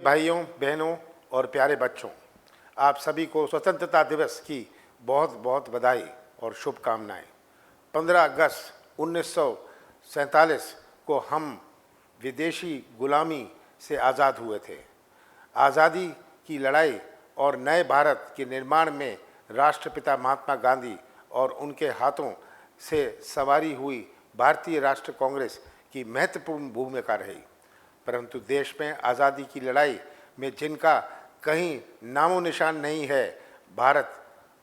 भाइयों, बहनों और प्यारे बच्चों, आप सभी को स्वतंत्रता दिवस की बहुत बहुत बधाई और शुभकामनाएं। 15 अगस्त 1947 को हम विदेशी गुलामी से आज़ाद हुए थे। आज़ादी की लड़ाई और नए भारत के निर्माण में राष्ट्रपिता महात्मा गांधी और उनके हाथों से सवारी हुई भारतीय राष्ट्रीय कांग्रेस की महत्वपूर्ण भूमिका रही। परंतु देश में आज़ादी की लड़ाई में जिनका कहीं नामो निशान नहीं है, भारत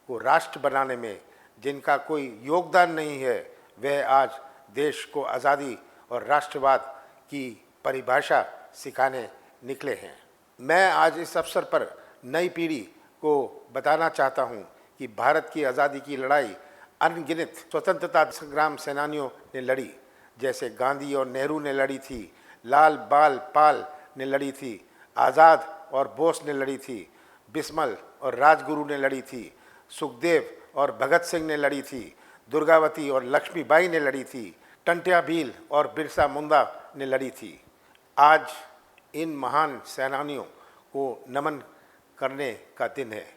को राष्ट्र बनाने में जिनका कोई योगदान नहीं है, वह आज देश को आज़ादी और राष्ट्रवाद की परिभाषा सिखाने निकले हैं। मैं आज इस अवसर पर नई पीढ़ी को बताना चाहता हूं कि भारत की आज़ादी की लड़ाई अनगिनत स्वतंत्रता संग्राम सेनानियों ने लड़ी, जैसे गांधी और नेहरू ने लड़ी थी, लाल बाल पाल ने लड़ी थी, आज़ाद और बोस ने लड़ी थी, बिस्मिल और राजगुरु ने लड़ी थी, सुखदेव और भगत सिंह ने लड़ी थी, दुर्गावती और लक्ष्मीबाई ने लड़ी थी, टंट्या भील और बिरसा मुंडा ने लड़ी थी। आज इन महान सेनानियों को नमन करने का दिन है,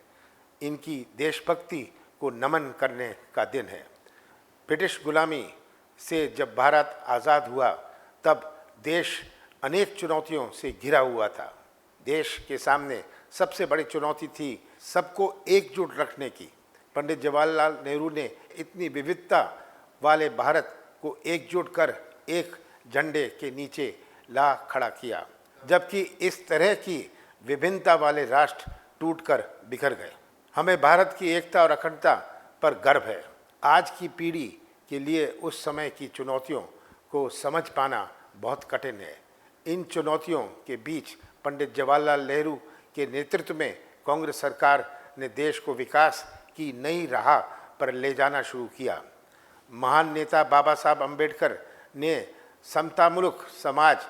इनकी देशभक्ति को नमन करने का दिन है। ब्रिटिश गुलामी से जब भारत आज़ाद हुआ तब देश अनेक चुनौतियों से घिरा हुआ था। देश के सामने सबसे बड़ी चुनौती थी सबको एकजुट रखने की। पंडित जवाहरलाल नेहरू ने इतनी विविधता वाले भारत को एकजुट कर एक झंडे के नीचे ला खड़ा किया, जबकि इस तरह की विभिन्नता वाले राष्ट्र टूटकर बिखर गए। हमें भारत की एकता और अखंडता पर गर्व है। आज की पीढ़ी के लिए उस समय की चुनौतियों को समझ पाना बहुत कठिन है। इन चुनौतियों के बीच पंडित जवाहरलाल नेहरू के नेतृत्व में कांग्रेस सरकार ने देश को विकास की नई राह पर ले जाना शुरू किया। महान नेता बाबा साहब अम्बेडकर ने समतामुलक समाज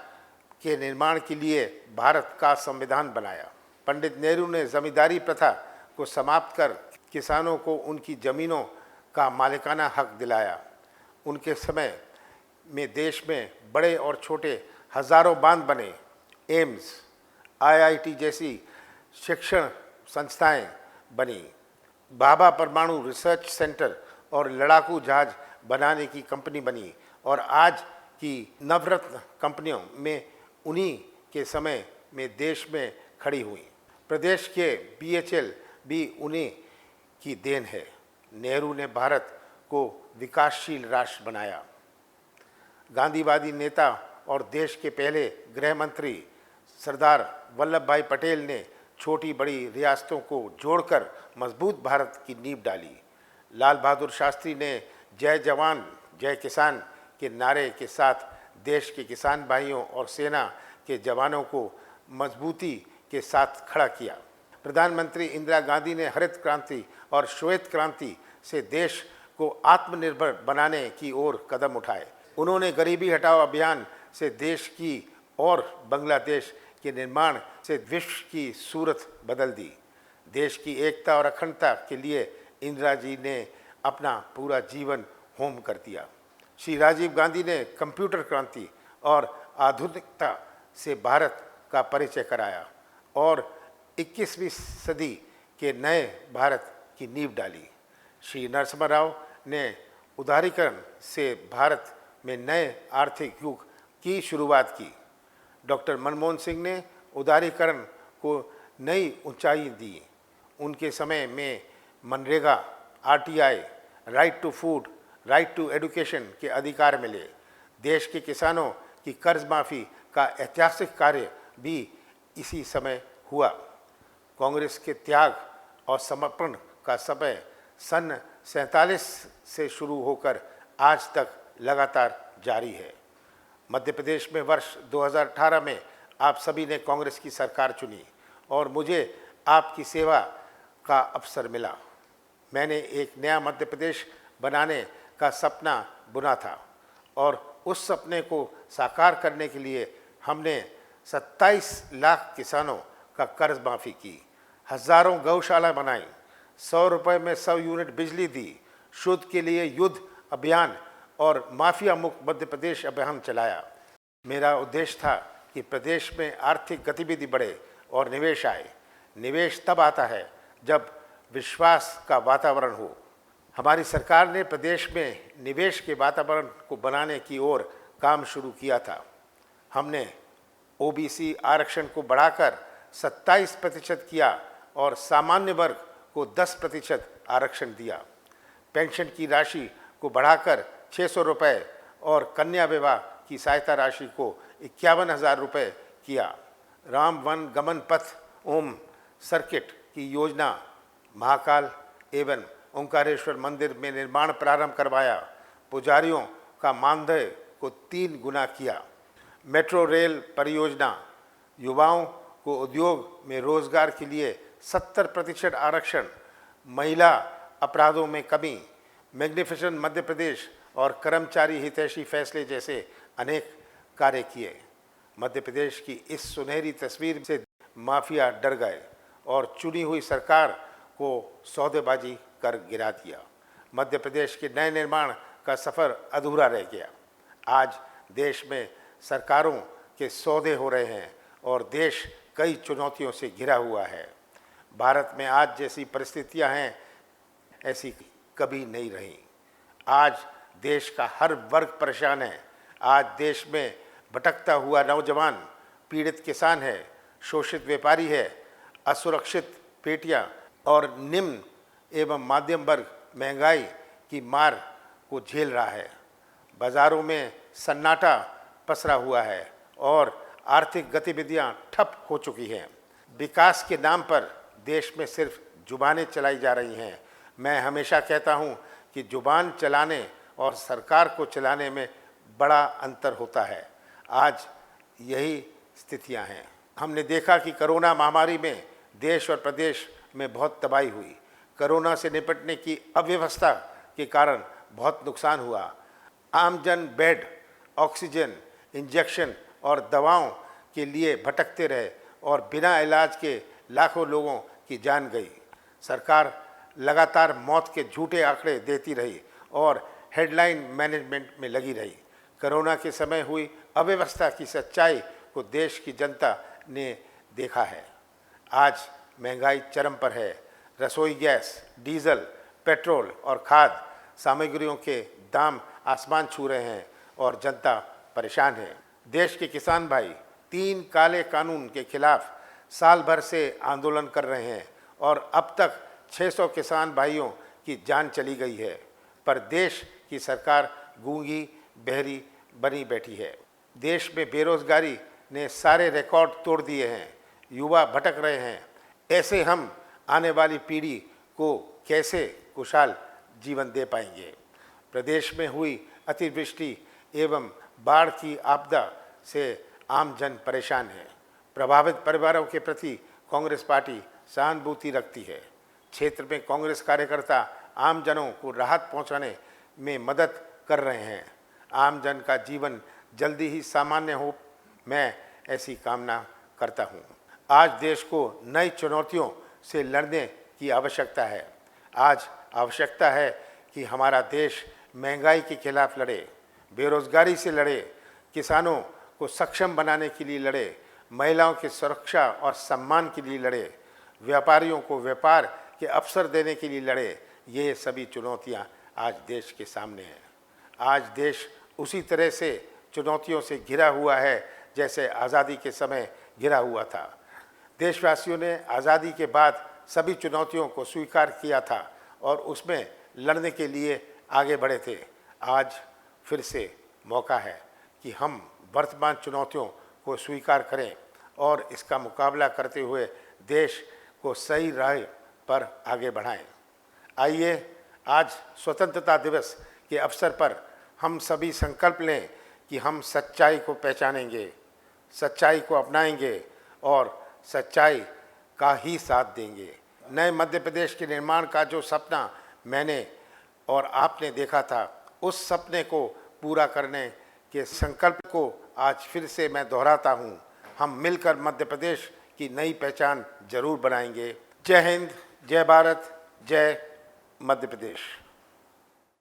के निर्माण के लिए भारत का संविधान बनाया। पंडित नेहरू ने जमींदारी प्रथा को समाप्त कर किसानों को उनकी ज़मीनों का मालिकाना हक दिलाया। उनके समय में देश में बड़े और छोटे हजारों बांध बने। एम्स, आईआईटी जैसी शिक्षण संस्थाएं बनी। भाभा परमाणु रिसर्च सेंटर और लड़ाकू जहाज बनाने की कंपनी बनी और आज की नवरत्न कंपनियों में उन्हीं के समय में देश में खड़ी हुई। प्रदेश के बीएचएल भी उन्हीं की देन है। नेहरू ने भारत को विकासशील राष्ट्र बनाया। गांधीवादी नेता और देश के पहले गृह मंत्री सरदार वल्लभ भाई पटेल ने छोटी बड़ी रियासतों को जोड़कर मजबूत भारत की नींव डाली। लाल बहादुर शास्त्री ने जय जवान जय किसान के नारे के साथ देश के किसान भाइयों और सेना के जवानों को मजबूती के साथ खड़ा किया। प्रधानमंत्री इंदिरा गांधी ने हरित क्रांति और श्वेत क्रांति से देश को आत्मनिर्भर बनाने की ओर कदम उठाए। उन्होंने गरीबी हटाओ अभियान से देश की और बांग्लादेश के निर्माण से विश्व की सूरत बदल दी। देश की एकता और अखंडता के लिए इंदिरा जी ने अपना पूरा जीवन होम कर दिया। श्री राजीव गांधी ने कंप्यूटर क्रांति और आधुनिकता से भारत का परिचय कराया और 21वीं सदी के नए भारत की नींव डाली। श्री नरसिम्हा राव ने उदारीकरण से भारत में नए आर्थिक युग की शुरुआत की। डॉक्टर मनमोहन सिंह ने उदारीकरण को नई ऊंचाई दी। उनके समय में MNREGA, RTI, right to food, right to education के अधिकार मिले। देश के किसानों की कर्ज माफ़ी का ऐतिहासिक कार्य भी इसी समय हुआ। कांग्रेस के त्याग और समर्पण का समय सन 47 से शुरू होकर आज तक लगातार जारी है। मध्य प्रदेश में वर्ष 2018 में आप सभी ने कांग्रेस की सरकार चुनी और मुझे आपकी सेवा का अवसर मिला। मैंने एक नया मध्य प्रदेश बनाने का सपना बुना था और उस सपने को साकार करने के लिए हमने 27 लाख किसानों का कर्ज माफ़ी की, हज़ारों गौशाला बनाई, 100 रुपये में 100 यूनिट बिजली दी, शुद्ध के लिए युद्ध अभियान और माफिया मुक्त मध्य प्रदेश अभियान चलाया। मेरा उद्देश्य था कि प्रदेश में आर्थिक गतिविधि बढ़े और निवेश आए। निवेश तब आता है जब विश्वास का वातावरण हो। हमारी सरकार ने प्रदेश में निवेश के वातावरण को बनाने की ओर काम शुरू किया था। हमने ओबीसी आरक्षण को बढ़ाकर 27% किया और सामान्य वर्ग को 10% आरक्षण दिया। पेंशन की राशि को बढ़ाकर 600 रुपये और कन्या विवाह की सहायता राशि को 51,000 रुपये किया। राम वन गमन पथ ओम सर्किट की योजना महाकाल एवं ओंकारेश्वर मंदिर में निर्माण प्रारंभ करवाया। पुजारियों का मानदेय को 3 गुना किया। मेट्रो रेल परियोजना, युवाओं को उद्योग में रोजगार के लिए 70% आरक्षण, महिला अपराधों में कमी, मैग्निफिसेंट मध्य प्रदेश और कर्मचारी हितैषी फैसले जैसे अनेक कार्य किए। मध्य प्रदेश की इस सुनहरी तस्वीर से माफिया डर गए और चुनी हुई सरकार को सौदेबाजी कर गिरा दिया। मध्य प्रदेश के नए निर्माण का सफ़र अधूरा रह गया। आज देश में सरकारों के सौदे हो रहे हैं और देश कई चुनौतियों से घिरा हुआ है। भारत में आज जैसी परिस्थितियां हैं ऐसी कभी नहीं रही। आज देश का हर वर्ग परेशान है। आज देश में भटकता हुआ नौजवान, पीड़ित किसान है, शोषित व्यापारी है, असुरक्षित बेटियां और निम्न एवं मध्यम वर्ग महंगाई की मार को झेल रहा है। बाजारों में सन्नाटा पसरा हुआ है और आर्थिक गतिविधियां ठप हो चुकी हैं। विकास के नाम पर देश में सिर्फ जुबानें चलाई जा रही हैं। मैं हमेशा कहता हूं कि जुबान चलाने और सरकार को चलाने में बड़ा अंतर होता है। आज यही स्थितियां हैं। हमने देखा कि कोरोना महामारी में देश और प्रदेश में बहुत तबाही हुई। कोरोना से निपटने की अव्यवस्था के कारण बहुत नुकसान हुआ। आमजन बेड, ऑक्सीजन, इंजेक्शन और दवाओं के लिए भटकते रहे और बिना इलाज के लाखों लोगों की जान गई। सरकार लगातार मौत के झूठे आंकड़े देती रही और हेडलाइन मैनेजमेंट में लगी रही। कोरोना के समय हुई अव्यवस्था की सच्चाई को देश की जनता ने देखा है। आज महंगाई चरम पर है। रसोई गैस, डीजल, पेट्रोल और खाद्य सामग्रियों के दाम आसमान छू रहे हैं और जनता परेशान है। देश के किसान भाई 3 काले कानून के खिलाफ साल भर से आंदोलन कर रहे हैं और अब तक 600 किसान भाइयों की जान चली गई है। पर देश की सरकार गूंगी बहरी बनी बैठी है। देश में बेरोजगारी ने सारे रिकॉर्ड तोड़ दिए हैं। युवा भटक रहे हैं। ऐसे हम आने वाली पीढ़ी को कैसे खुशहाल जीवन दे पाएंगे। प्रदेश में हुई अतिवृष्टि एवं बाढ़ की आपदा से आम जन परेशान है। प्रभावित परिवारों के प्रति कांग्रेस पार्टी सहानुभूति रखती है। क्षेत्र में कांग्रेस कार्यकर्ता आम जनों को राहत पहुंचाने में मदद कर रहे हैं। आम जन का जीवन जल्दी ही सामान्य हो, मैं ऐसी कामना करता हूं। आज देश को नई चुनौतियों से लड़ने की आवश्यकता है। आज आवश्यकता है कि हमारा देश महंगाई के खिलाफ लड़े, बेरोजगारी से लड़े, किसानों को सक्षम बनाने के लिए लड़े, महिलाओं की सुरक्षा और सम्मान के लिए लड़े, व्यापारियों को व्यापार के अवसर देने के लिए लड़े। ये सभी चुनौतियां आज देश के सामने हैं। आज देश उसी तरह से चुनौतियों से घिरा हुआ है जैसे आज़ादी के समय घिरा हुआ था। देशवासियों ने आज़ादी के बाद सभी चुनौतियों को स्वीकार किया था और उसमें लड़ने के लिए आगे बढ़े थे। आज फिर से मौका है कि हम वर्तमान चुनौतियों को स्वीकार करें और इसका मुकाबला करते हुए देश को सही राह पर आगे बढ़ाएं। आइए आज स्वतंत्रता दिवस के अवसर पर हम सभी संकल्प लें कि हम सच्चाई को पहचानेंगे, सच्चाई को अपनाएंगे और सच्चाई का ही साथ देंगे। नए मध्य प्रदेश के निर्माण का जो सपना मैंने और आपने देखा था, उस सपने को पूरा करने के संकल्प को आज फिर से मैं दोहराता हूँ। हम मिलकर मध्य प्रदेश की नई पहचान जरूर बनाएंगे। जय हिंद, जय भारत, जय मध्य प्रदेश।